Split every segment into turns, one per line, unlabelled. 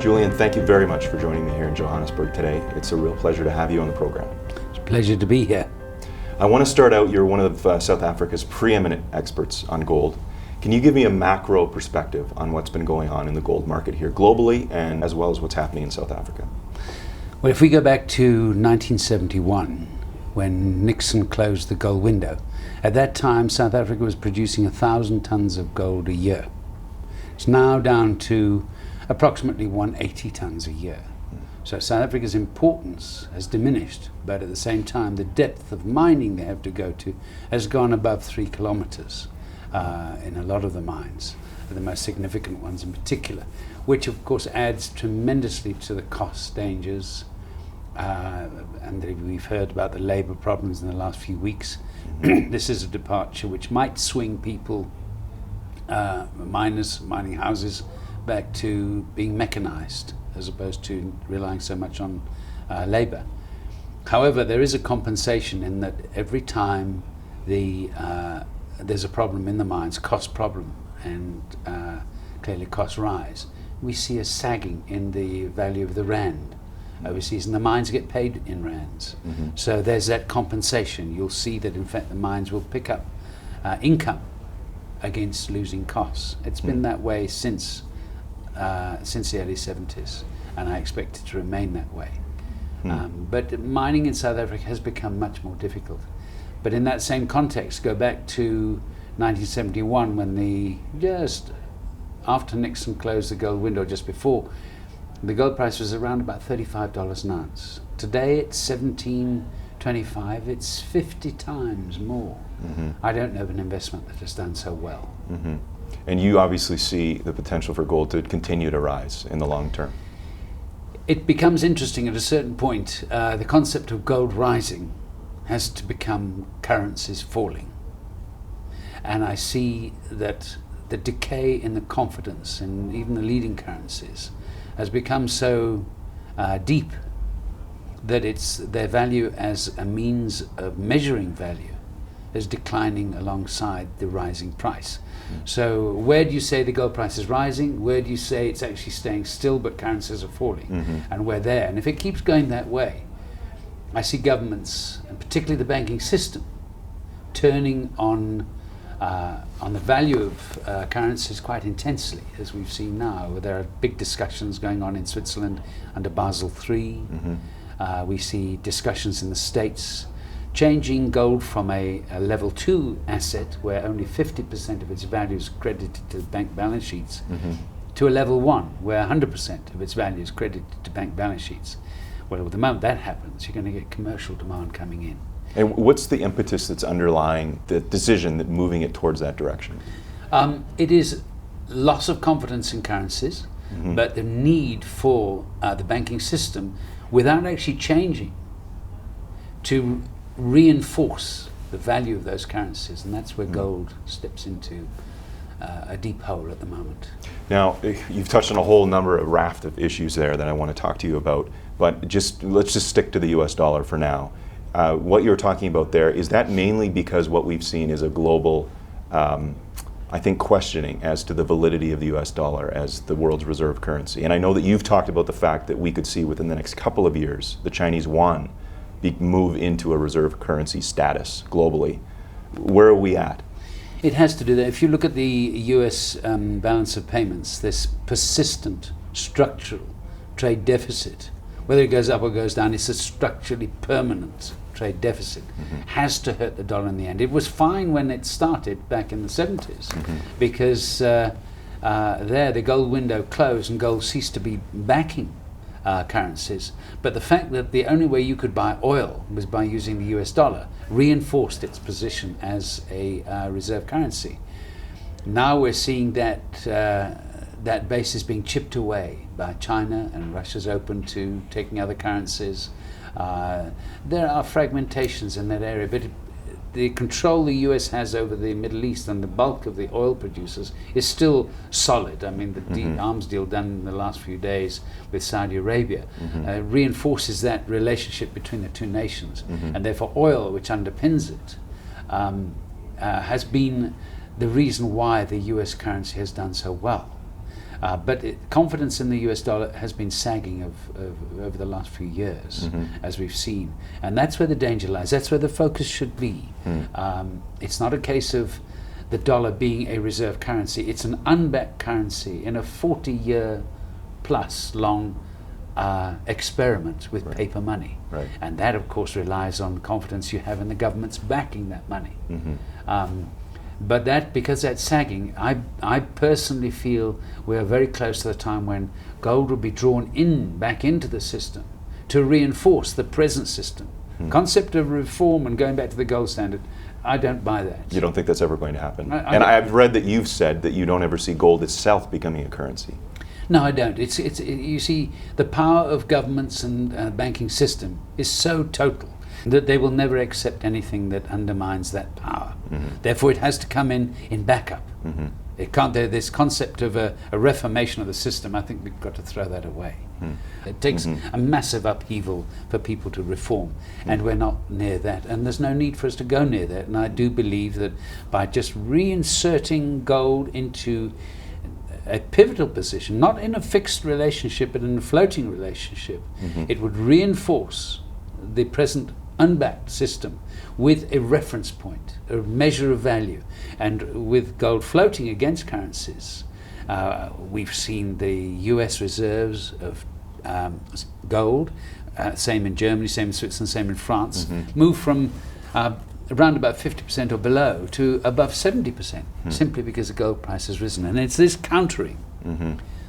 Julian, thank you very much for joining me here in Johannesburg today. It's a real pleasure to have you on the program.
It's a pleasure to be here.
I want to start out, you're one of South Africa's preeminent experts on gold. Can you give me a macro perspective on what's been going on in the gold market here globally and as well as what's happening in South Africa?
Well, if we go back to 1971, when Nixon closed the gold window, at that time South Africa was producing 1,000 tons of gold a year. It's now down to approximately 180 tons a year. So South Africa's importance has diminished, but at the same time the depth of mining they have to go to has gone above 3 kilometers in a lot of the mines, the most significant ones in particular, which of course adds tremendously to the cost dangers. And we've heard about the labor problems in the last few weeks. This is a departure which might swing people, miners, mining houses, back to being mechanized as opposed to relying so much on labor. However, there is a compensation in that every time there's a problem in the mines, cost problem, and clearly costs rise, we see a sagging in the value of the rand overseas, and the mines get paid in rands. So there's that compensation. You'll see that in fact the mines will pick up income against losing costs. It's been that way since the early 70s, and I expect it to remain that way. But mining in South Africa has become much more difficult. But in that same context, go back to 1971 when just after Nixon closed the gold window, just before, the gold price was around about $35 an ounce. Today it's $17.25, it's 50 times more. I don't know of an investment that has done so well.
And you obviously see the potential for gold to continue to rise in the long term.
It becomes interesting at a certain point. The concept of gold rising has to become currencies falling. And I see that the decay in the confidence in even the leading currencies has become so deep that their value as a means of measuring value is declining alongside the rising price. So where do you say the gold price is rising? Where do you say it's actually staying still but currencies are falling? And we're there. And if it keeps going that way, I see governments, and particularly the banking system, turning on the value of currencies quite intensely, as we've seen now. There are big discussions going on in Switzerland under Basel III. We see discussions in the States changing gold from a level 2 asset where only 50% of its value is credited to bank balance sheets to a level 1 where 100% of its value is credited to bank balance sheets. Well, at the moment that happens, you're going to get commercial demand coming in.
And what's the impetus that's underlying the decision that moving it towards that direction?
It is loss of confidence in currencies, but the need for the banking system, without actually changing, to reinforce the value of those currencies, and that's where gold steps into a deep hole at the moment.
Now, you've touched on a whole raft of issues there that I want to talk to you about, but let's just stick to the US dollar for now. What you're talking about there, is that mainly because what we've seen is a global, I think, questioning as to the validity of the US dollar as the world's reserve currency? And I know that you've talked about the fact that we could see within the next couple of years the Chinese Yuan move into a reserve currency status globally. Where are we at?
It has to do that. If you look at the US balance of payments, this persistent structural trade deficit, whether it goes up or goes down, it's a structurally permanent trade deficit, has to hurt the dollar in the end. It was fine when it started back in the 70s because there the gold window closed and gold ceased to be backing currencies. But the fact that the only way you could buy oil was by using the US dollar reinforced its position as a reserve currency. Now we're seeing that base is being chipped away by China, and Russia's open to taking other currencies. There are fragmentations in that area, but the control the US has over the Middle East and the bulk of the oil producers is still solid. I mean, the arms deal done in the last few days with Saudi Arabia reinforces that relationship between the two nations, and therefore oil, which underpins it, has been the reason why the US currency has done so well. But confidence in the US dollar has been sagging over the last few years, as we've seen. And that's where the danger lies. That's where the focus should be. It's not a case of the dollar being a reserve currency. It's an unbacked currency in a 40-year plus long experiment with paper money.
Right.
And that, of course, relies on confidence you have in the governments backing that money. But because that's sagging, I personally feel we're very close to the time when gold will be drawn back into the system to reinforce the present system. Concept of reform and going back to the gold standard, I don't buy that.
You don't think that's ever going to happen? I've read that you've said that you don't ever see gold itself becoming a currency.
No, I don't. You see, the power of governments and banking system is so total that they will never accept anything that undermines that power. Therefore, it has to come in backup. It can't. This concept of a reformation of the system, I think we've got to throw that away. It takes a massive upheaval for people to reform, and we're not near that. And there's no need for us to go near that. And I do believe that by just reinserting gold into a pivotal position, not in a fixed relationship, but in a floating relationship, it would reinforce the present unbacked system with a reference point, a measure of value. And with gold floating against currencies, we've seen the US reserves of gold, same in Germany, same in Switzerland, same in France, move from around about 50% or below to above 70%, simply because the gold price has risen. And it's this countering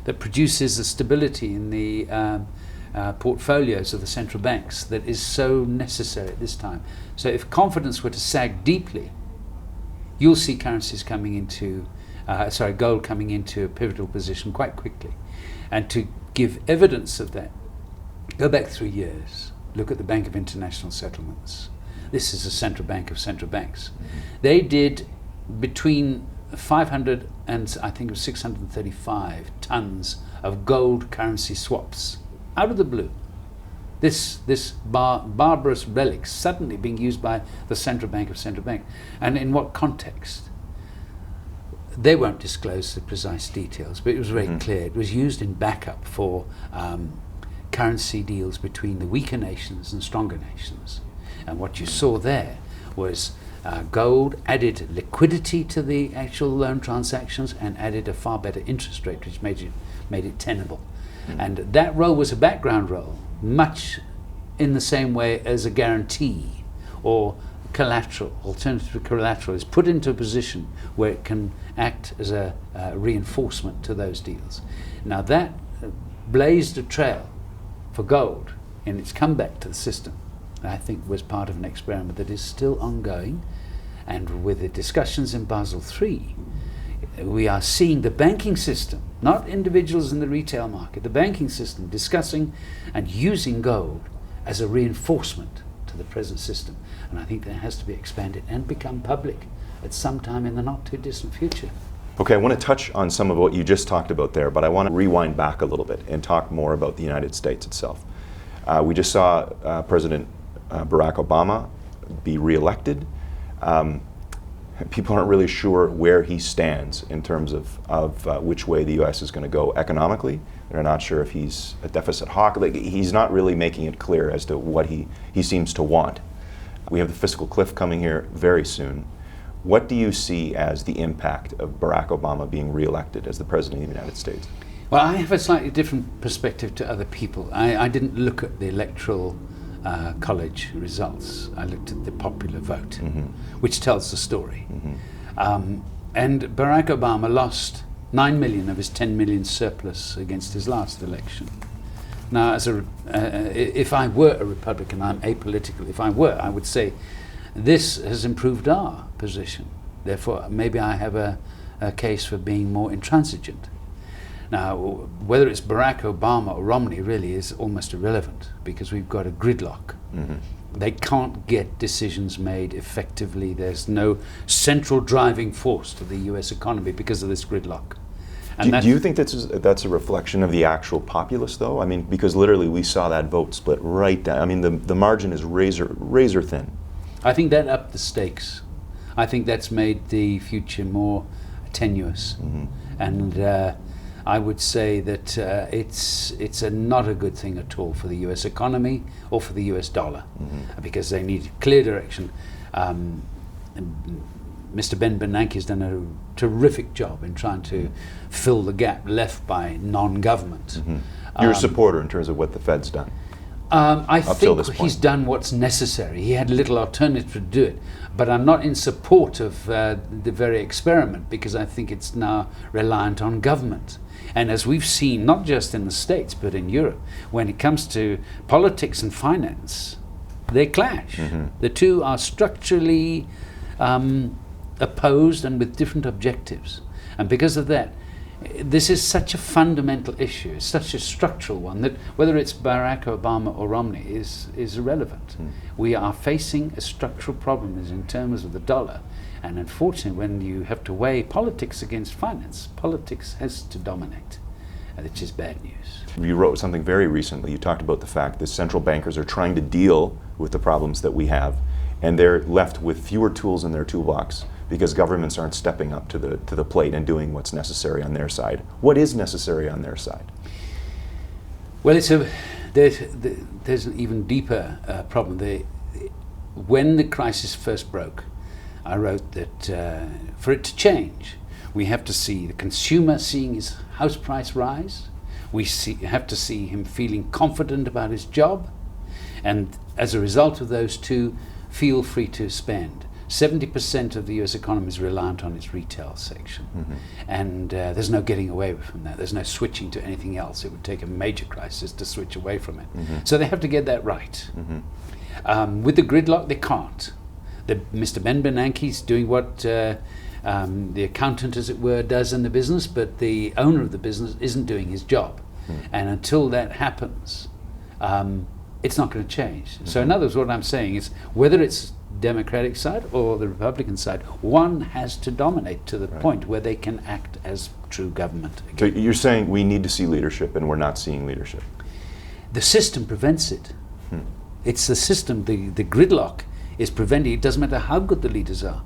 that produces the stability in the portfolios of the central banks that is so necessary at this time. So if confidence were to sag deeply, you'll see currencies coming into, gold coming into a pivotal position quite quickly. And to give evidence of that, go back 3 years, look at the Bank of International Settlements. This is a central bank of central banks. They did between 500 and I think it was 635 tons of gold currency swaps out of the blue. This barbarous relic suddenly being used by the central bank of central bank. And in what context? They won't disclose the precise details, but it was very clear. It was used in backup for currency deals between the weaker nations and stronger nations. And what you saw there was gold added liquidity to the actual loan transactions and added a far better interest rate, which made it tenable. And that role was a background role, much in the same way as a guarantee or collateral, alternative collateral, is put into a position where it can act as a reinforcement to those deals. Now that blazed a trail for gold in its comeback to the system. I think was part of an experiment that is still ongoing, and with the discussions in Basel III, we are seeing the banking system, not individuals in the retail market, the banking system discussing and using gold as a reinforcement to the present system. And I think that has to be expanded and become public at some time in the not too distant future.
Okay, I want to touch on some of what you just talked about there, but I want to rewind back a little bit and talk more about the United States itself. We just saw President Barack Obama be reelected. People aren't really sure where he stands in terms of which way the U.S. is going to go economically. They're not sure if he's a deficit hawk. He's not really making it clear as to what he seems to want. We have the fiscal cliff coming here very soon. What do you see as the impact of Barack Obama being reelected as the President of the United States?
Well, I have a slightly different perspective to other people. I didn't look at the electoral college results. I looked at the popular vote, which tells the story. And Barack Obama lost 9 million of his 10 million surplus against his last election. Now, if I were a Republican, I'm apolitical. If I were, I would say this has improved our position. Therefore, maybe I have a case for being more intransigent. Now, whether it's Barack Obama or Romney really is almost irrelevant, because we've got a gridlock. They can't get decisions made effectively. There's no central driving force to the US economy because of this gridlock. And
do you think that's a reflection of the actual populace, though? I mean, because literally we saw that vote split right down. I mean, the margin is razor thin.
I think that upped the stakes. I think that's made the future more tenuous. And I would say that it's not a good thing at all for the US economy or for the US dollar, because they need clear direction. Mr. Ben Bernanke has done a terrific job in trying to fill the gap left by non-government.
You're a supporter in terms of what the Fed's done.
I think
this
he's
point.
done what's necessary. He had little alternative to do it. But I'm not in support of the very experiment, because I think it's now reliant on government. And as we've seen, not just in the States, but in Europe, when it comes to politics and finance, they clash. The two are structurally opposed and with different objectives. And because of that, this is such a fundamental issue, it's such a structural one, that whether it's Barack Obama or Romney is irrelevant. We are facing a structural problem in terms of the dollar. And unfortunately, when you have to weigh politics against finance, politics has to dominate, which is bad news.
You wrote something very recently. You talked about the fact that central bankers are trying to deal with the problems that we have, and they're left with fewer tools in their toolbox because governments aren't stepping up to the plate and doing what's necessary on their side. What is necessary on their side?
Well, there's an even deeper problem. When the crisis first broke, I wrote that for it to change, we have to see the consumer seeing his house price rise. We have to see him feeling confident about his job, and as a result of those two, feel free to spend. 70% of the US economy is reliant on its retail section, and there's no getting away from that. There's no switching to anything else. It would take a major crisis to switch away from it. So they have to get that right. With the gridlock, they can't. Mr. Ben Bernanke's doing what the accountant, as it were, does in the business, but the owner of the business isn't doing his job. And until that happens, it's not going to change. So in other words, what I'm saying is, whether it's Democratic side or the Republican side, one has to dominate to the point where they can act as true government again.
So you're saying we need to see leadership, and we're not seeing leadership.
The system prevents it. It's the system, the gridlock is preventing it. It doesn't matter how good the leaders are.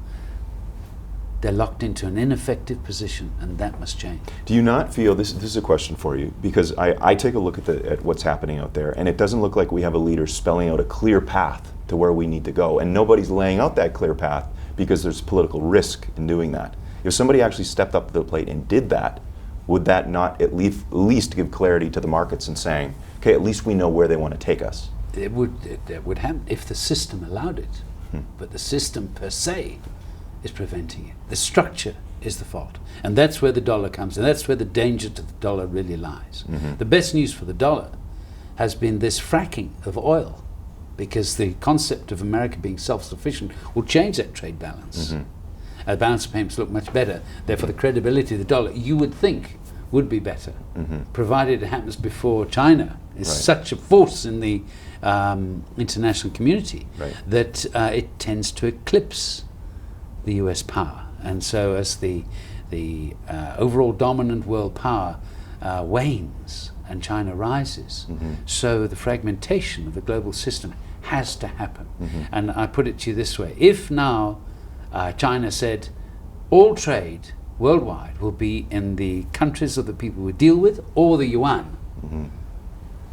They're locked into an ineffective position, and that must change.
Do you not feel, this is a question for you, because I take a look at what's happening out there, and it doesn't look like we have a leader spelling out a clear path to where we need to go, and nobody's laying out that clear path because there's political risk in doing that. If somebody actually stepped up to the plate and did that, would that not at least give clarity to the markets and saying, okay, at least we know where they want to take us?
It would happen if the system allowed it, but the system per se is preventing it. The structure is the fault, and that's where the dollar comes, and that's where the danger to the dollar really lies. The best news for the dollar has been this fracking of oil, because the concept of America being self-sufficient will change that trade balance. Balance of payments look much better. Therefore, the credibility of the dollar, you would think, would be better, provided it happens before China is such a force in the international community that it tends to eclipse the US power. And so as the overall dominant world power wanes and China rises, so the fragmentation of the global system has to happen. And I put it to you this way: if now China said all trade worldwide will be in the countries of the people we deal with, or the yuan,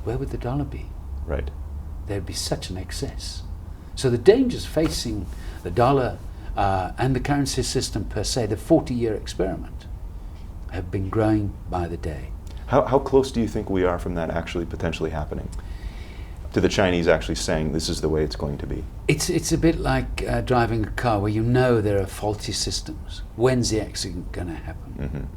where would the dollar be? There'd be such an excess. So the dangers facing the dollar and the currency system per se, the 40-year experiment, have been growing by the day.
How close do you think we are from that actually potentially happening? To the Chinese actually saying this is the way it's going to be?
It's a bit like driving a car where you know there are faulty systems. When's the accident going to happen?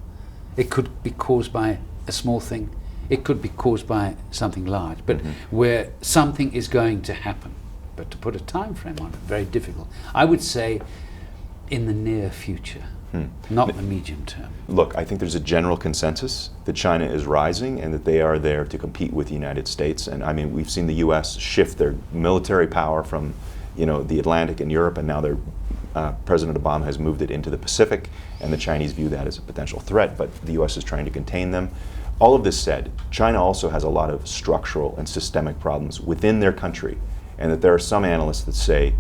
It could be caused by a small thing. It could be caused by something large. But where something is going to happen. But to put a time frame on it, very difficult. I would say in the near future, not the medium term.
Look, I think there's a general consensus that China is rising and that they are there to compete with the United States. And I mean, we've seen the U.S. shift their military power from, the Atlantic and Europe, and now President Obama has moved it into the Pacific, and the Chinese view that as a potential threat, but the U.S. is trying to contain them. All of this said, China also has a lot of structural and systemic problems within their country, and that there are some analysts that say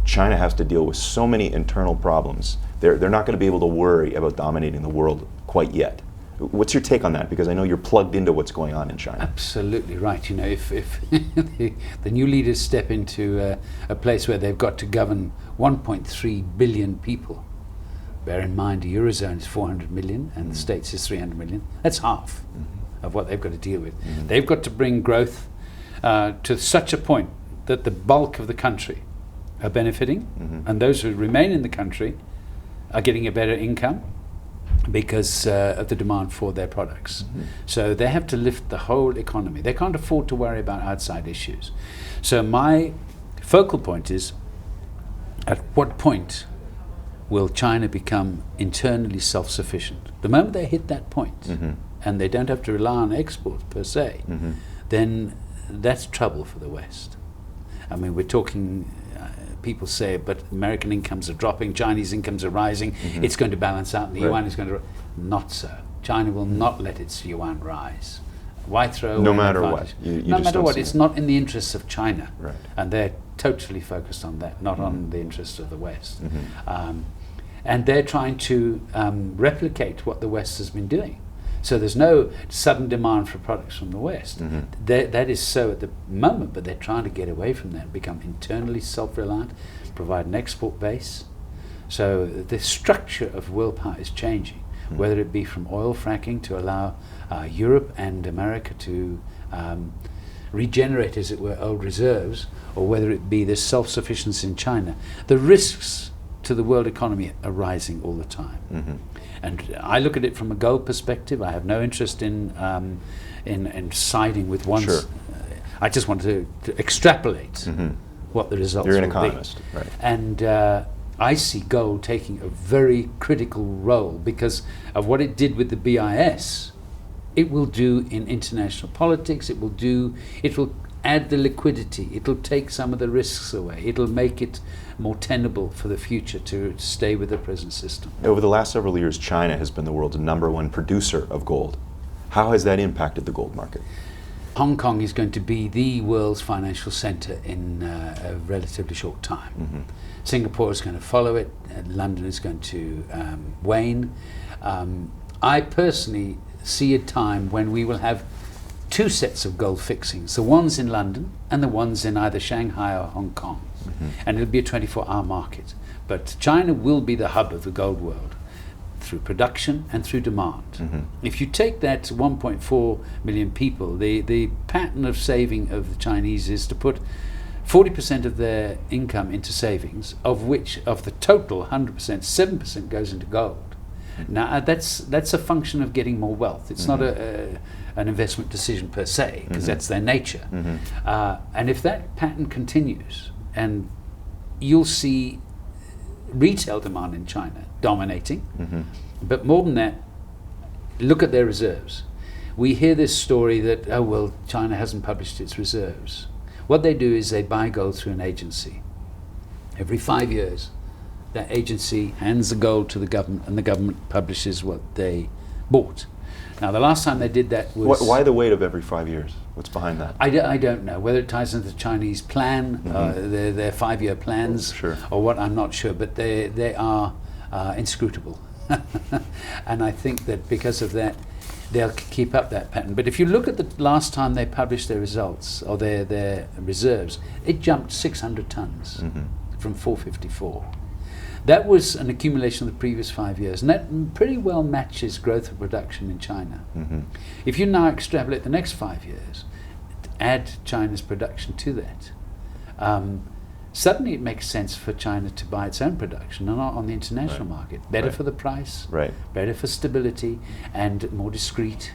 China has to deal with so many internal problems. They're not going to be able to worry about dominating the world quite yet. What's your take on that? Because I know you're plugged into what's going on in China.
Absolutely right. You know, if the new leaders step into a place where they've got to govern 1.3 billion people, bear in mind the Eurozone is 400 million and the States is 300 million, that's half of what they've got to deal with. They've got to bring growth to such a point that the bulk of the country are benefiting, and those who remain in the country are getting a better income because of the demand for their products. So they have to lift the whole economy. They can't afford to worry about outside issues. So my focal point is, at what point will China become internally self-sufficient? The moment they hit that point, and they don't have to rely on exports per se, then that's trouble for the West. I mean, we're talking, people say, but American incomes are dropping, Chinese incomes are rising, it's going to balance out, and the yuan is going to... Not so. China will not let its yuan rise. Why throw
no
away
matter
an
what?
advantage? No matter what, it's not in the interests of China.
Right.
And they're totally focused on that, not on the interests of the West. And they're trying to replicate what the West has been doing. So there's no sudden demand for products from the West. That is so at the moment, but they're trying to get away from that, become internally self-reliant, provide an export base. So the structure of world power is changing, whether it be from oil fracking to allow Europe and America to regenerate, as it were, old reserves, or whether it be the self-sufficiency in China. The risks to the world economy are rising all the time. And I look at it from a gold perspective. I have no interest in siding with one.
Sure.
I just want to extrapolate what the results
You're an
will
economist,
be.
right?
And I see gold taking a very critical role because of what it did with the BIS. It will do in international politics. It will add the liquidity. It'll take some of the risks away. It'll make it more tenable for the future to stay with the present system.
Over the last several years, China has been the world's #1 producer of gold. How has that impacted the gold market?
Hong Kong is going to be the world's financial center in a relatively short time. Singapore is going to follow it, and London is going to wane. I personally see a time when we will have two sets of gold fixings, the ones in London and the ones in either Shanghai or Hong Kong. And it'll be a 24-hour market. But China will be the hub of the gold world through production and through demand. If you take that 1.4 million people, the pattern of saving of the Chinese is to put 40% of their income into savings, of which, of the total 100%, 7% goes into gold. Now that's a function of getting more wealth. It's not an investment decision per se, because that's their nature. And if that pattern continues, and you'll see retail demand in China dominating, but more than that, look at their reserves. We hear this story that, oh well, China hasn't published its reserves. What they do is they buy gold through an agency. Every 5 years, that agency hands the gold to the government, and the government publishes what they bought. Now, the last time they did that was...
Why the wait of every 5 years? What's behind that?
I don't know. Whether it ties into the Chinese plan, their 5-year plans, or what, I'm not sure. But they are inscrutable. And I think that because of that, they'll keep up that pattern. But if you look at the last time they published their results, or their reserves, it jumped 600 tons from 454. That was an accumulation of the previous 5 years, and that pretty well matches growth of production in China. If you now extrapolate the next 5 years, add China's production to that, suddenly it makes sense for China to buy its own production and not on the international market. Better for the price, better for stability, and more discreet.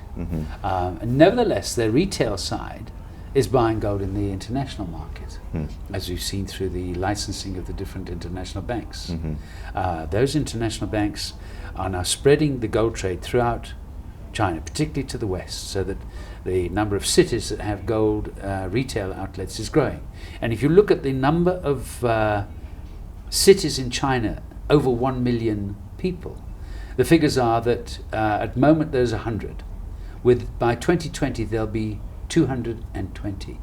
And nevertheless, their retail side is buying gold in the international market, as we've seen through the licensing of the different international banks. Those international banks are now spreading the gold trade throughout China, particularly to the west, so that the number of cities that have gold retail outlets is growing. And if you look at the number of cities in China, over 1 million people, the figures are that at the moment there's 100. By 2020 there'll be 220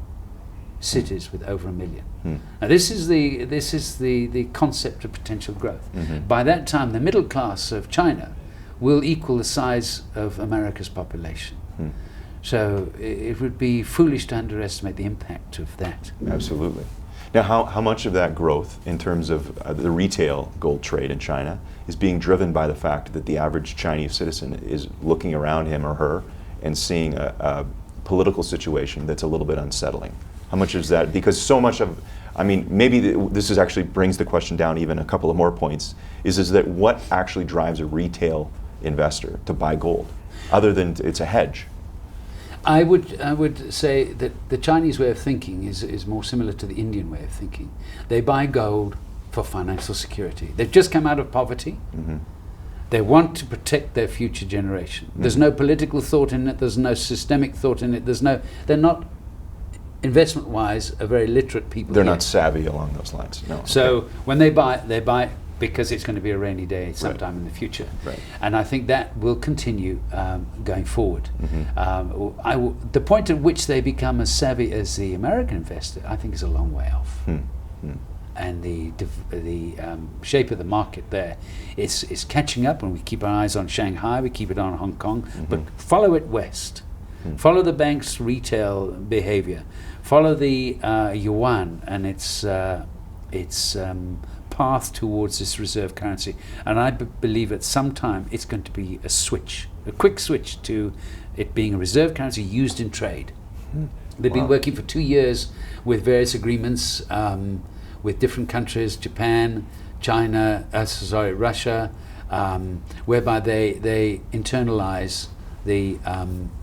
cities with over 1 million. Now this is the concept of potential growth. By that time, the middle class of China will equal the size of America's population. So it would be foolish to underestimate the impact of that.
Absolutely. Now, how much of that growth in terms of the retail gold trade in China is being driven by the fact that the average Chinese citizen is looking around him or her and seeing a political situation that's a little bit unsettling? How much is that? Because so much of, I mean, maybe this is actually brings the question down even a couple of more points, is that what actually drives a retail investor to buy gold, other than it's a hedge?
I would say that the Chinese way of thinking is more similar to the Indian way of thinking. They buy gold for financial security. They've just come out of poverty. They want to protect their future generation. There's no political thought in it. There's no systemic thought in it. They're not, investment-wise, a very literate people.
They're not savvy along those lines. No.
So when they buy because it's going to be a rainy day sometime in the future.
Right.
And I think that will continue going forward. The point at which they become as savvy as the American investor, I think, is a long way off. And the shape of the market there is catching up, and we keep our eyes on Shanghai, we keep it on Hong Kong, but follow it west. Follow the bank's retail behavior. Follow the yuan and its path towards this reserve currency, and I believe at some time it's going to be a quick switch to it being a reserve currency used in trade. They've been working for 2 years with various agreements with different countries, Japan, China, Russia, whereby they internalize the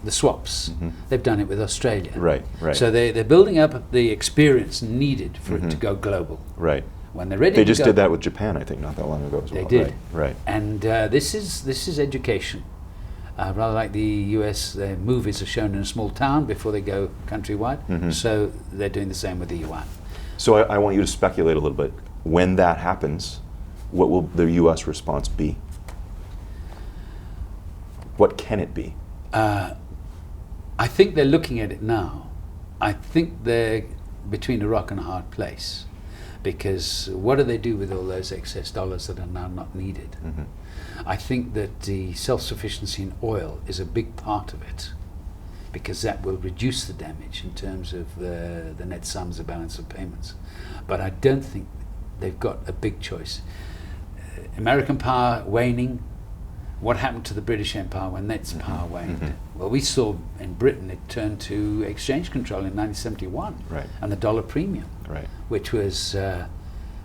swaps. They've done it with Australia.
Right.
So they're building up the experience needed for it to go global.
Right.
When they're ready,
they just did that with Japan, I think, not that long ago as well.
They did.
Right.
And this is education. Rather like the US, their movies are shown in a small town before they go countrywide. So they're doing the same with the yuan.
So I want you to speculate a little bit. When that happens, what will the US response be? What can it be?
I think they're looking at it now. I think they're between a rock and a hard place, because what do they do with all those excess dollars that are now not needed? I think that the self-sufficiency in oil is a big part of it, because that will reduce the damage in terms of the net sums, the balance of payments. But I don't think they've got a big choice. American power waning. What happened to the British Empire when its power waned? Well, we saw in Britain it turned to exchange control in 1971, and the dollar premium, which was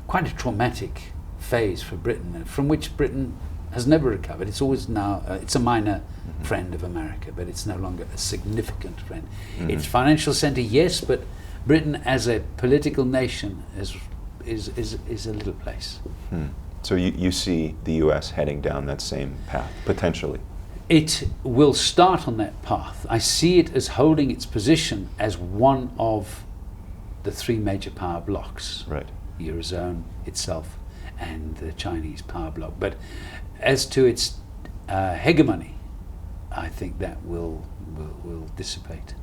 quite a traumatic phase for Britain, from which Britain has never recovered. It's always now, it's a minor friend of America, but it's no longer a significant friend. It's financial center, yes, but Britain as a political nation is a little place.
So you see the US heading down that same path, potentially?
It will start on that path. I see it as holding its position as one of the three major power blocks. Eurozone itself and the Chinese power bloc. But as to its hegemony, I think that will dissipate.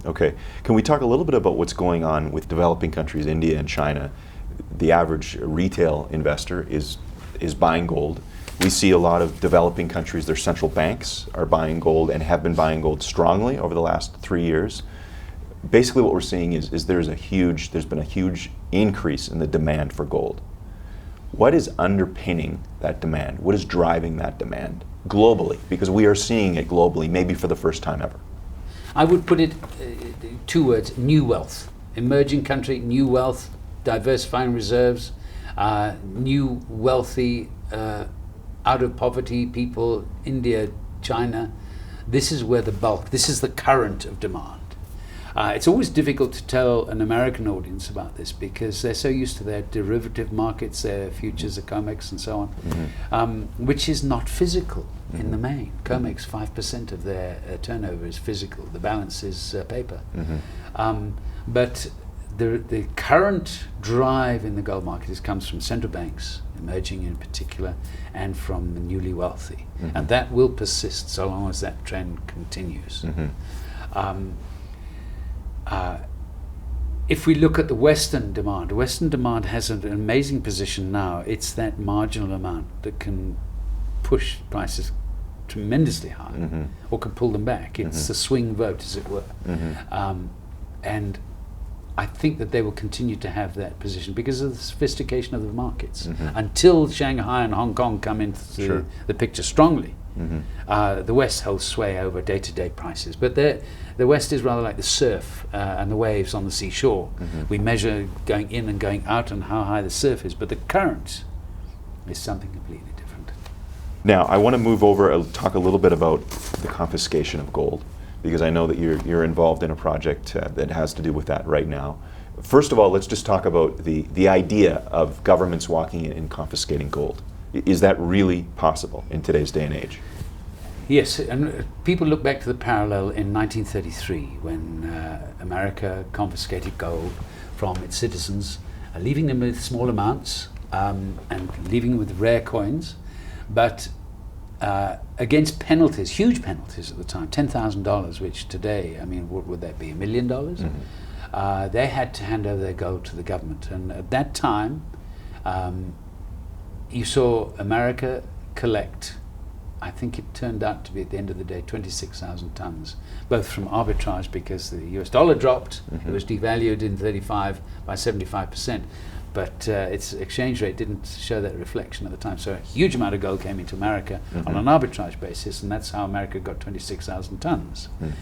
Okay. Can we talk a little bit about what's going on with developing countries, India and China? The average retail investor is buying gold. We see a lot of developing countries, their central banks are buying gold and have been buying gold strongly over the last 3 years. Basically what we're seeing is there's been a huge increase in the demand for gold. What is underpinning that demand? What is driving that demand globally? Because we are seeing it globally, maybe for the first time ever.
I would put it 2 words: new wealth. Emerging country, new wealth, diversifying reserves, new wealthy, out of poverty people, India, China. This is where the bulk, this is the current of demand. It's always difficult to tell an American audience about this because they're so used to their derivative markets, their futures, the COMEX and so on, which is not physical in the main. COMEX, 5% of their turnover is physical. The balance is paper. But the current drive in the gold market comes from central banks, emerging in particular, and from the newly wealthy. And that will persist so long as that trend continues. If we look at the Western demand has an amazing position now. It's that marginal amount that can push prices tremendously high, or could pull them back. It's a swing vote, as it were. And I think that they will continue to have that position because of the sophistication of the markets. Until Shanghai and Hong Kong come into the picture strongly, the West holds sway over day-to-day prices. But the West is rather like the surf and the waves on the seashore. We measure going in and going out and how high the surf is, but the current is something completely different.
Now, I want to move over and talk a little bit about the confiscation of gold, because I know that you're involved in a project that has to do with that right now. First of all, let's just talk about the idea of governments walking in and confiscating gold. Is that really possible in today's day and age?
Yes, and people look back to the parallel in 1933 when America confiscated gold from its citizens, leaving them with small amounts and leaving them with rare coins, but against penalties, huge penalties at the time, $10,000, which today, I mean, what would that be, $1 million? They had to hand over their gold to the government. And at that time, you saw America collect, I think it turned out to be at the end of the day 26,000 tons, both from arbitrage because the US dollar dropped, it was devalued in 35 by 75%, but its exchange rate didn't show that reflection at the time. So a huge amount of gold came into America on an arbitrage basis, and that's how America got 26,000 tons. In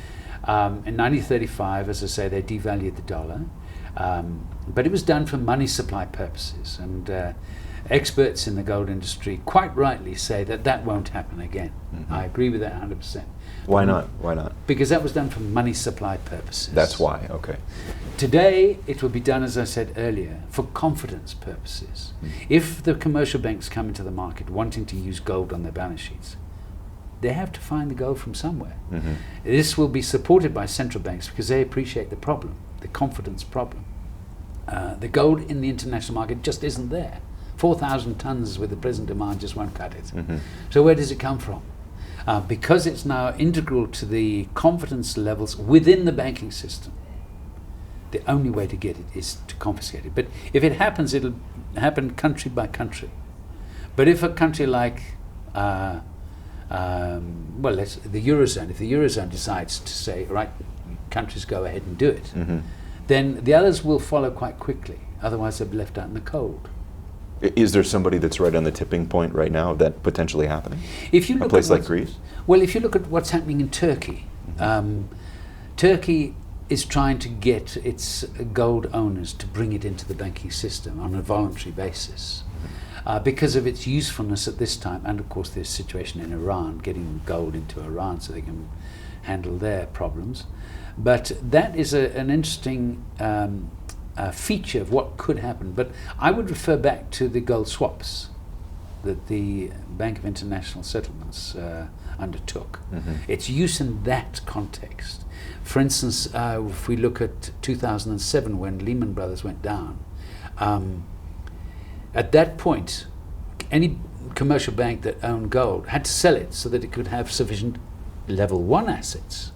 1935, as I say, they devalued the dollar, but it was done for money supply purposes, and experts in the gold industry quite rightly say that that won't happen again. I agree with that 100%.
Why not? Why not?
Because that was done for money supply purposes.
That's why, okay.
Today, it will be done, as I said earlier, for confidence purposes. If the commercial banks come into the market wanting to use gold on their balance sheets, they have to find the gold from somewhere. This will be supported by central banks because they appreciate the problem, the confidence problem. The gold in the international market just isn't there. 4,000 tons with the present demand just won't cut it. So where does it come from? Because it's now integral to the confidence levels within the banking system, the only way to get it is to confiscate it. But if it happens, it'll happen country by country. But if a country like, the Eurozone, if the Eurozone decides to say, right, countries go ahead and do it, then the others will follow quite quickly. Otherwise they'll be left out in the cold.
Is there somebody that's right on the tipping point right now of that potentially happening?
If you look
a place
at
like Greece?
Well, if you look at what's happening in Turkey, Turkey is trying to get its gold owners to bring it into the banking system on a voluntary basis because of its usefulness at this time, and of course the situation in Iran, getting gold into Iran so they can handle their problems. But that is an interesting feature of what could happen. But I would refer back to the gold swaps that the Bank of International Settlements undertook. Its use in that context. For instance, if we look at 2007 when Lehman Brothers went down, at that point, any commercial bank that owned gold had to sell it so that it could have sufficient level 1 assets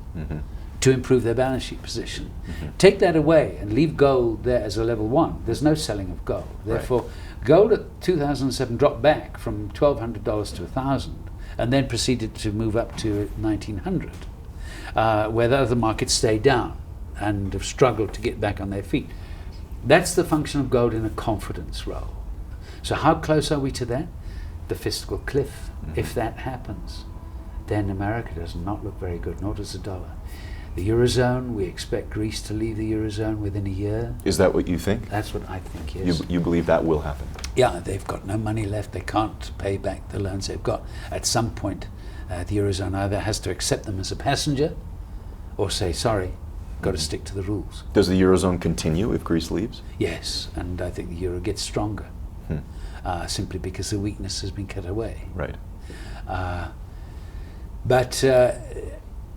to improve their balance sheet position. Take that away and leave gold there as a level 1. There's no selling of gold. Therefore, gold at 2007 dropped back from $1,200 to $1,000 and then proceeded to move up to $1,900, where the other markets stayed down and have struggled to get back on their feet. That's the function of gold in a confidence role. So how close are we to that? The fiscal cliff. If that happens, then America does not look very good, nor does the dollar. The Eurozone, we expect Greece to leave the Eurozone within a year.
Is that what you think?
That's what I think, yes.
You believe that will happen?
Yeah, they've got no money left. They can't pay back the loans they've got. At some point, the Eurozone either has to accept them as a passenger or say, sorry, got to stick to the rules.
Does the Eurozone continue if Greece leaves?
Yes, and I think the Euro gets stronger, simply because the weakness has been cut away.
Right.
But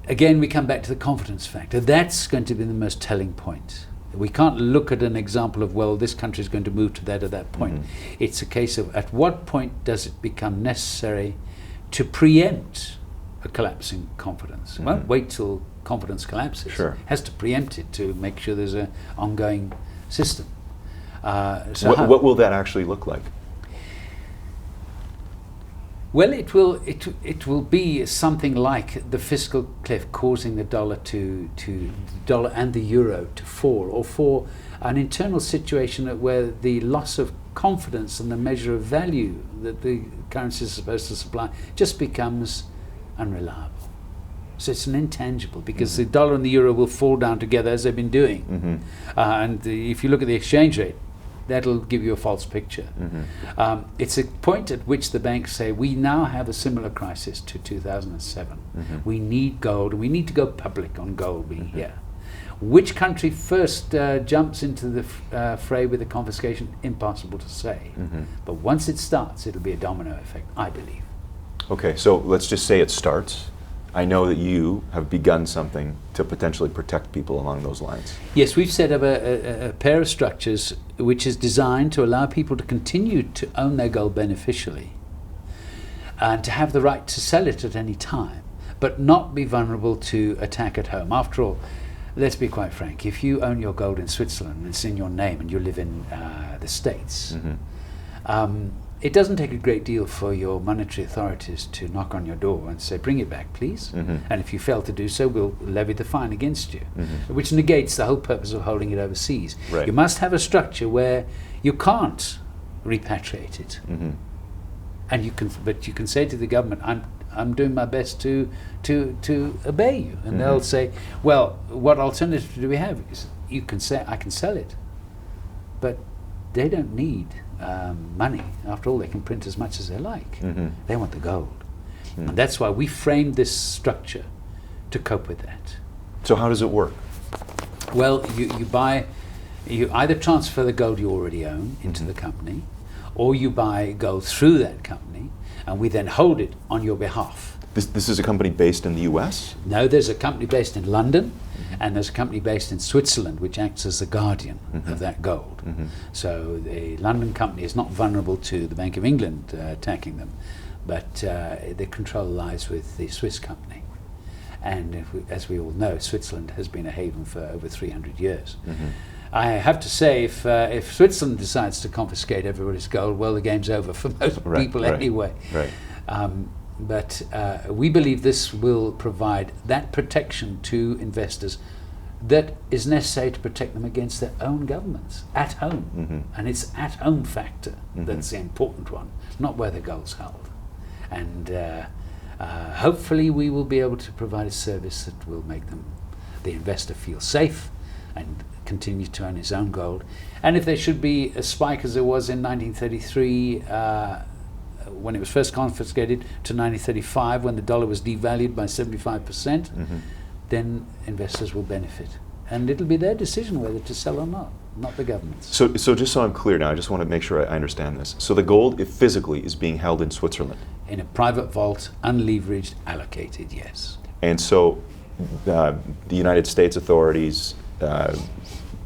again, we come back to the confidence factor. That's going to be the most telling point. We can't look at an example of, well, this country is going to move to that at that point. It's a case of at what point does it become necessary to preempt a collapsing confidence? It won't wait till confidence collapses.
Sure.
It has to preempt it to make sure there's an ongoing system.
What will that actually look like?
Well, it will be something like the fiscal cliff, causing the dollar the dollar and the euro to fall, or for an internal situation where the loss of confidence and the measure of value that the currency is supposed to supply just becomes unreliable. So it's an intangible, because the dollar and the euro will fall down together as they've been doing. If you look at the exchange rate, that'll give you a false picture. It's a point at which the banks say, we now have a similar crisis to 2007. We need gold, and we need to go public on gold being here. Which country first jumps into the fray with the confiscation? Impossible to say. But once it starts, it'll be a domino effect, I believe.
Okay, so let's just say it starts. I know that you have begun something to potentially protect people along those lines.
Yes, we've set up a pair of structures which is designed to allow people to continue to own their gold beneficially and to have the right to sell it at any time, but not be vulnerable to attack at home. After all, let's be quite frank, if you own your gold in Switzerland and it's in your name and you live in the States, it doesn't take a great deal for your monetary authorities to knock on your door and say, bring it back, please. And if you fail to do so, we'll levy the fine against you, which negates the whole purpose of holding it overseas.
Right.
You must have a structure where you can't repatriate it. And but you can say to the government, I'm doing my best to obey you. And they'll say, well, what alternative do we have? Because you can say, I can sell it. But they don't need money. After all, they can print as much as they like. They want the gold. And that's why we framed this structure to cope with that.
So how does it work?
Well, you either transfer the gold you already own into the company, or you buy gold through that company, and we then hold it on your behalf.
This is a company based in the US?
No, there's a company based in London, and there's a company based in Switzerland which acts as the guardian of that gold. So the London company is not vulnerable to the Bank of England attacking them, but the control lies with the Swiss company. And as we all know, Switzerland has been a haven for over 300 years. I have to say, if Switzerland decides to confiscate everybody's gold, well, the game's over for most people anyway. But we believe this will provide that protection to investors that is necessary to protect them against their own governments at home. And it's at-home factor that's the important one, not where the gold's held. And hopefully we will be able to provide a service that will make the investor feel safe and continue to own his own gold. And if there should be a spike as there was in 1933, when it was first confiscated, to 1935, when the dollar was devalued by 75%, then investors will benefit. And it'll be their decision whether to sell or not the government's.
So just so I'm clear now, I just want to make sure I understand this. So the gold, if physically, is being held in Switzerland?
In a private vault, unleveraged, allocated, yes.
And so the United States authorities,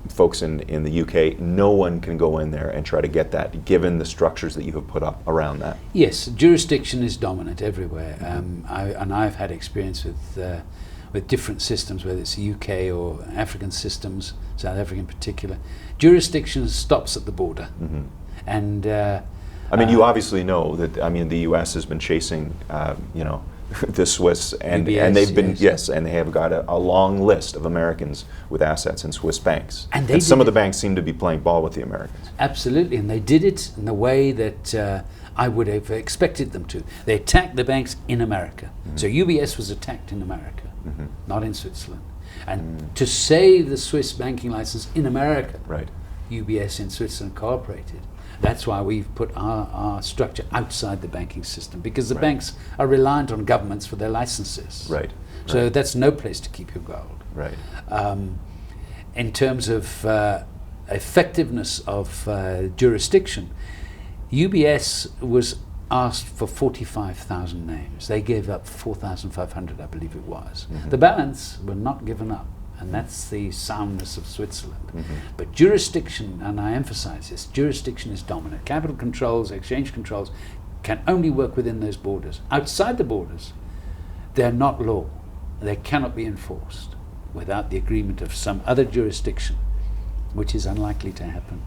folks in the UK, no one can go in there and try to get that, given the structures that you have put up around that? Yes,
jurisdiction is dominant everywhere. I've had experience with different systems, whether it's UK or African systems, South Africa in particular. Jurisdiction stops at the border. And
I mean, you obviously know that, I mean, the US has been chasing, the Swiss, and they've been, and they have got a long list of Americans with assets in Swiss banks. And some of the banks seem to be playing ball with the Americans.
Absolutely, and they did it in the way that I would have expected them to. They attacked the banks in America. So UBS was attacked in America, not in Switzerland. And to save the Swiss banking license in America, UBS in Switzerland cooperated. That's why we've put our structure outside the banking system, because the banks are reliant on governments for their licenses. So that's no place to keep your gold. In terms of effectiveness of jurisdiction, UBS was asked for 45,000 names. They gave up 4,500, I believe it was. The balance were not given up. And that's the soundness of Switzerland. But jurisdiction, and I emphasize this, jurisdiction is dominant. Capital controls, exchange controls can only work within those borders. Outside the borders, they're not law. They cannot be enforced without the agreement of some other jurisdiction, which is unlikely to happen.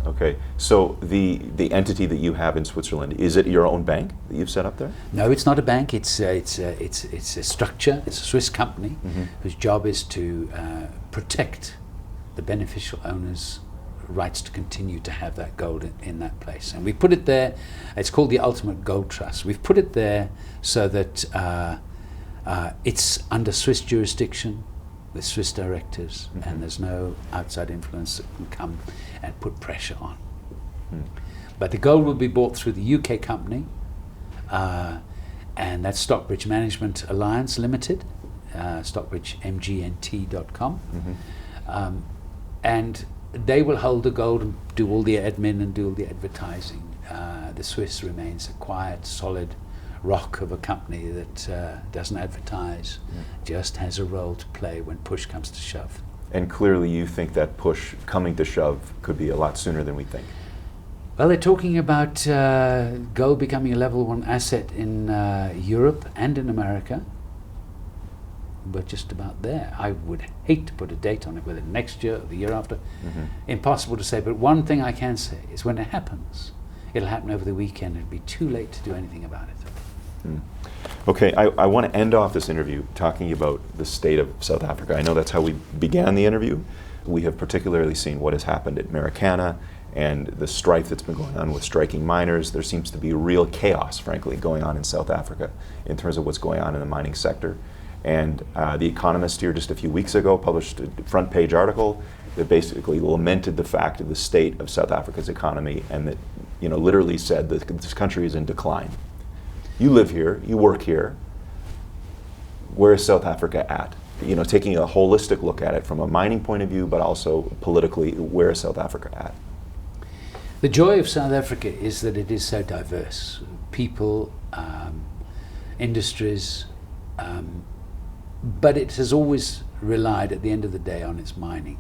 Okay, so the entity that you have in Switzerland, is it your own bank that you've set up there?
No, it's not a bank. It's a structure. It's a Swiss company whose job is to protect the beneficial owners' rights to continue to have that gold in that place. And we put it there. It's called the Ultimate Gold Trust. We've put it there so that it's under Swiss jurisdiction with Swiss directors, and there's no outside influence that can come and put pressure on. But the gold will be bought through the UK company, and that's Stockbridge Management Alliance Limited, stockbridgemgnt.com. And they will hold the gold and do all the admin and do all the advertising. The Swiss remains a quiet, solid rock of a company that doesn't advertise, just has a role to play when push comes to shove.
And clearly you think that push coming to shove could be a lot sooner than we think.
Well, they're talking about gold becoming a level 1 asset in Europe and in America. We're just about there. I would hate to put a date on it, whether next year or the year after. Impossible to say, but one thing I can say is when it happens, it'll happen over the weekend. It'll be too late to do anything about it.
Okay, I want to end off this interview talking about the state of South Africa. I know that's how we began the interview. We have particularly seen what has happened at Marikana and the strife that's been going on with striking miners. There seems to be real chaos, frankly, going on in South Africa in terms of what's going on in the mining sector. And The Economist here just a few weeks ago published a front page article that basically lamented the fact of the state of South Africa's economy, and that, literally said that this country is in decline. You live here, you work here. Where is South Africa at? Taking a holistic look at it from a mining point of view, but also politically, where is South Africa at?
The joy of South Africa is that it is so diverse. People, industries, but it has always relied at the end of the day on its mining.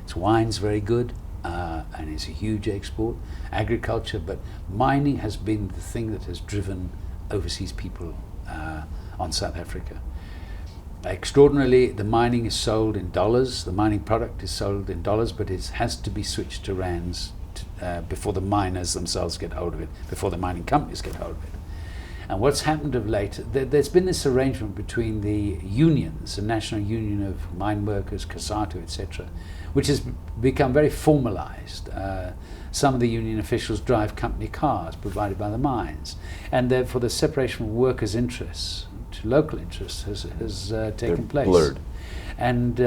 Its wine's very good, and it's a huge export. Agriculture, but mining has been the thing that has driven overseas people on South Africa. Extraordinarily, the mining is sold in dollars. The mining product is sold in dollars, but it has to be switched to rands before the miners themselves get hold of it, before the mining companies get hold of it. And what's happened of late, there's been this arrangement between the unions, the National Union of Mine Workers, COSATU, etc., which has become very formalized. Some of the union officials drive company cars provided by the mines, and therefore the separation of workers' interests to local interests has taken place.
Blurred.
And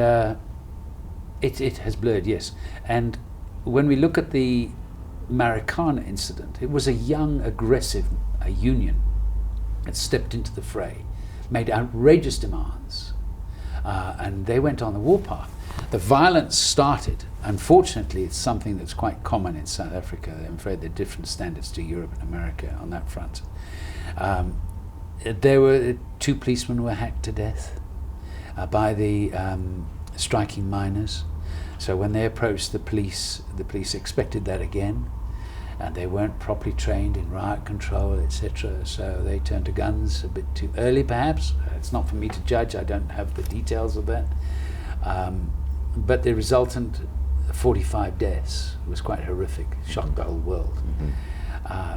it has blurred, yes. And when we look at the Marikana incident, it was a young, aggressive union that stepped into the fray, made outrageous demands, and they went on the warpath. The violence started. Unfortunately, it's something that's quite common in South Africa. I'm afraid there are different standards to Europe and America on that front. There were 2 policemen who were hacked to death by the striking miners. So when they approached the police expected that again, and they weren't properly trained in riot control, etc. So they turned to guns a bit too early, perhaps. It's not for me to judge. I don't have the details of that. But the resultant 45 deaths was quite horrific, shocked the whole world.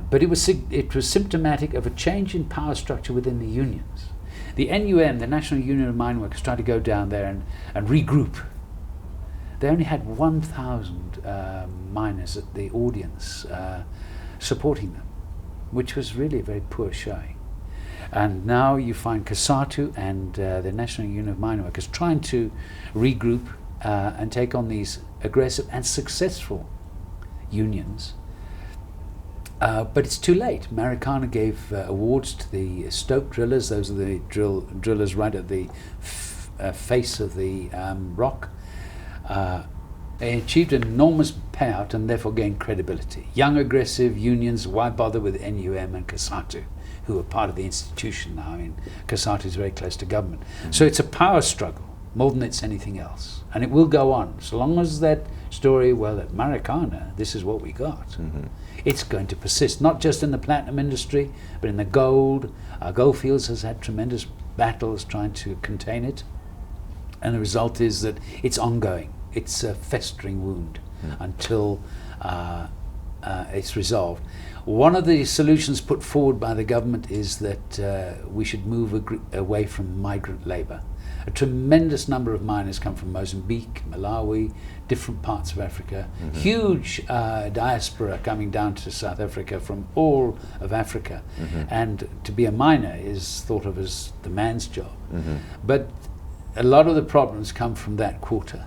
But it was symptomatic of a change in power structure within the unions. The NUM, the National Union of Mine Workers, tried to go down there and regroup. They only had 1,000 miners at the audience supporting them, which was really a very poor showing. And now you find COSATU and the National Union of Mine Workers trying to regroup and take on these aggressive and successful unions. But it's too late. Marikana gave awards to the stope drillers. Those are the drillers right at the face of the rock. They achieved an enormous payout and therefore gained credibility. Young, aggressive unions, why bother with NUM and COSATU, who are part of the institution now? I mean, COSATU is very close to government. So it's a power struggle more than it's anything else. And it will go on. So long as that story, well, at Marikana, this is what we got. It's going to persist, not just in the platinum industry, but in the gold. Goldfields has had tremendous battles trying to contain it. And the result is that it's ongoing. It's a festering wound. until it's resolved. One of the solutions put forward by the government is that we should move away from migrant labour. A tremendous number of miners come from Mozambique, Malawi, different parts of Africa. Huge diaspora coming down to South Africa from all of Africa. And to be a miner is thought of as the man's job. But a lot of the problems come from that quarter.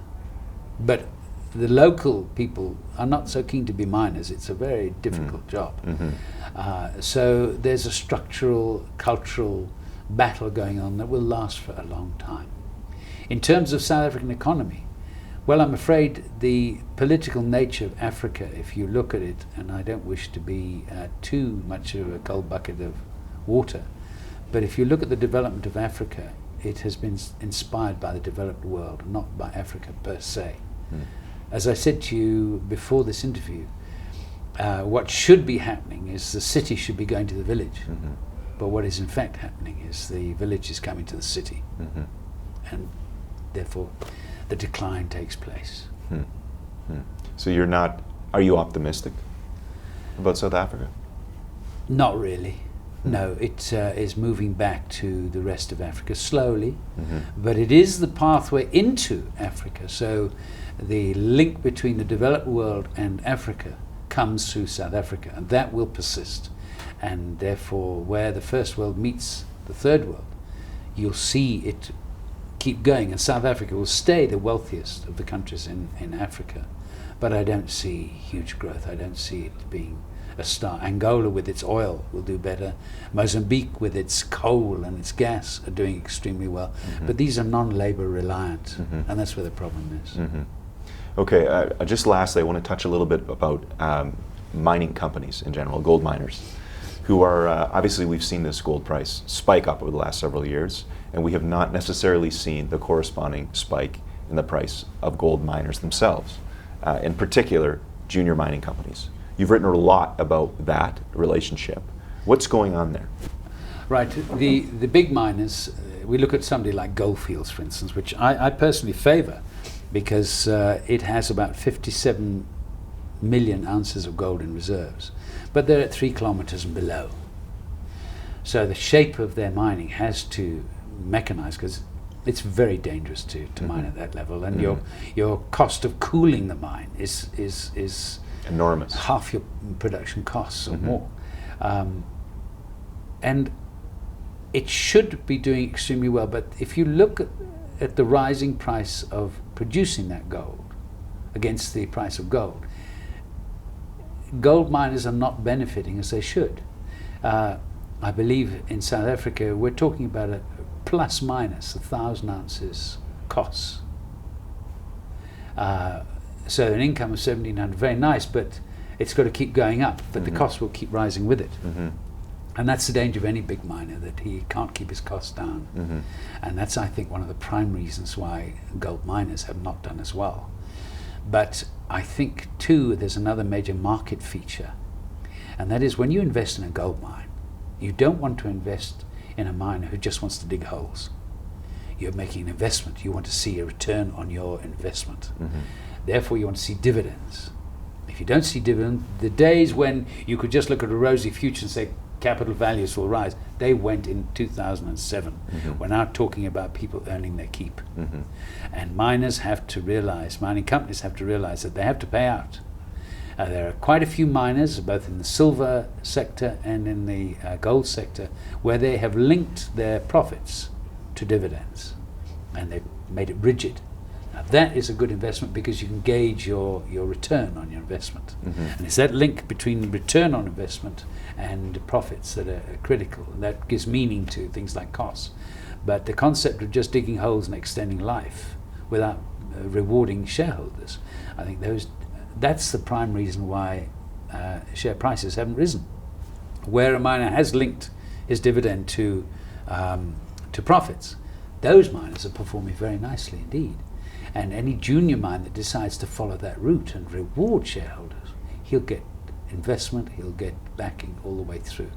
But the local people are not so keen to be miners. It's a very difficult job. So there's a structural, cultural battle going on that will last for a long time. In terms of South African economy, well, I'm afraid the political nature of Africa, if you look at it, and I don't wish to be too much of a cold bucket of water, but if you look at the development of Africa, it has been inspired by the developed world, not by Africa per se. As I said to you before this interview, what should be happening is the city should be going to the village. But what is in fact happening is the village is coming to the city. And therefore the decline takes place.
So are you optimistic about South Africa?
Not really. No, it is moving back to the rest of Africa slowly, but it is the pathway into Africa. So the link between the developed world and Africa comes through South Africa, and that will persist. And therefore, where the first world meets the third world, you'll see it keep going, and South Africa will stay the wealthiest of the countries in Africa. But I don't see huge growth. I don't see it being a star. Angola with its oil will do better. Mozambique with its coal and its gas are doing extremely well. But these are non-labor reliant, and that's where the problem is.
Okay, just lastly, I want to touch a little bit about mining companies in general, gold miners, who are, obviously we've seen this gold price spike up over the last several years, and we have not necessarily seen the corresponding spike in the price of gold miners themselves, in particular junior mining companies. You've written a lot about that relationship. What's going on there?
Right, the big miners, we look at somebody like Gold Fields, for instance, which I personally favour, because it has about 57 million ounces of gold in reserves, but they're at 3 kilometres and below. So the shape of their mining has to mechanise, because it's very dangerous to mine at that level, and your cost of cooling the mine is
enormous,
half your production costs or more. And it should be doing extremely well, but if you look at the rising price of producing that gold against the price of gold, gold miners are not benefiting as they should. I believe in South Africa we're talking about a plus minus 1,000 ounces costs. So an income of 1,700, very nice, but it's got to keep going up, but the costs will keep rising with it. And that's the danger of any big miner, that he can't keep his costs down. And that's, I think, one of the prime reasons why gold miners have not done as well. But I think, too, there's another major market feature, and that is when you invest in a gold mine, you don't want to invest in a miner who just wants to dig holes. You're making an investment. You want to see a return on your investment. Therefore, you want to see dividends. If you don't see dividends, the days when you could just look at a rosy future and say capital values will rise, they went in 2007. We're now talking about people earning their keep. And miners have to realize, mining companies have to realize that they have to pay out. There are quite a few miners, both in the silver sector and in the gold sector, where they have linked their profits to dividends, and they've made it rigid. Now that is a good investment, because you can gauge your return on your investment. And it's that link between return on investment and profits that are critical, and that gives meaning to things like costs. But the concept of just digging holes and extending life without rewarding shareholders, I think that's the prime reason why share prices haven't risen. Where a miner has linked his dividend to profits, those miners are performing very nicely indeed. And any junior miner that decides to follow that route and reward shareholders, he'll get investment, he'll get backing all the way through,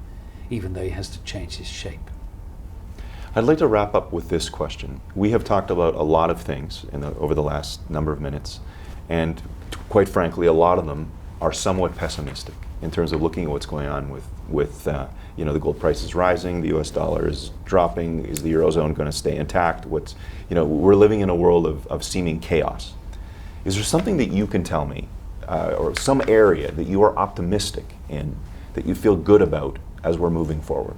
even though he has to change his shape.
I'd like to wrap up with this question. We have talked about a lot of things over the last number of minutes, and quite frankly, a lot of them are somewhat pessimistic in terms of looking at what's going on with the gold price is rising, the U.S. dollar is dropping, is the Eurozone going to stay intact? We're living in a world of seeming chaos. Is there something that you can tell me, or some area that you are optimistic in, that you feel good about as we're moving forward?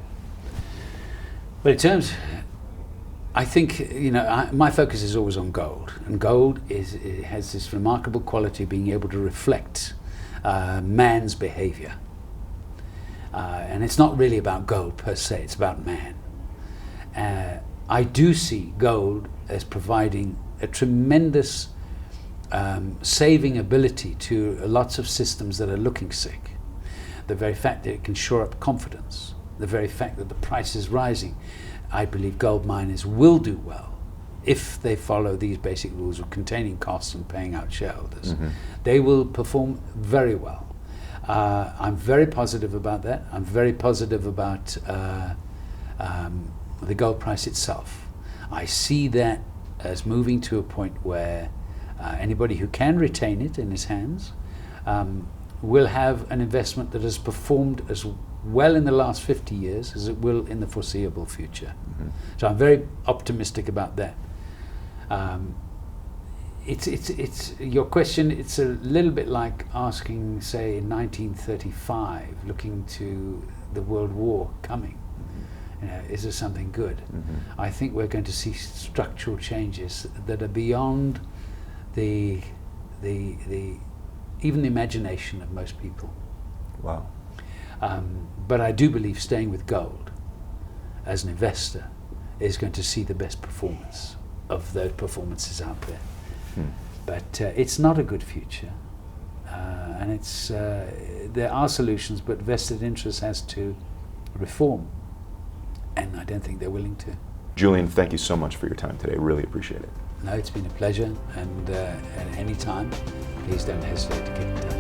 Well, I think, my focus is always on gold, and gold it has this remarkable quality of being able to reflect man's behavior. And it's not really about gold per se, it's about man. I do see gold as providing a tremendous saving ability to lots of systems that are looking sick. The very fact that it can shore up confidence, the very fact that the price is rising, I believe gold miners will do well if they follow these basic rules of containing costs and paying out shareholders. Mm-hmm. They will perform very well. I'm very positive about that. I'm very positive about the gold price itself. I see that as moving to a point where anybody who can retain it in his hands will have an investment that has performed as well in the last 50 years as it will in the foreseeable future. Mm-hmm. So I'm very optimistic about that. It's your question. It's a little bit like asking, say, in 1935, looking to the World War coming. Mm-hmm. Is there something good? Mm-hmm. I think we're going to see structural changes that are beyond the even the imagination of most people.
Wow.
But I do believe staying with gold as an investor is going to see the best performance of those performances out there. But it's not a good future, and there are solutions, but vested interest has to reform, and I don't think they're willing to.
Julian, thank you so much for your time today. Really appreciate it.
No, it's been a pleasure, and at any time, please don't hesitate to get in touch.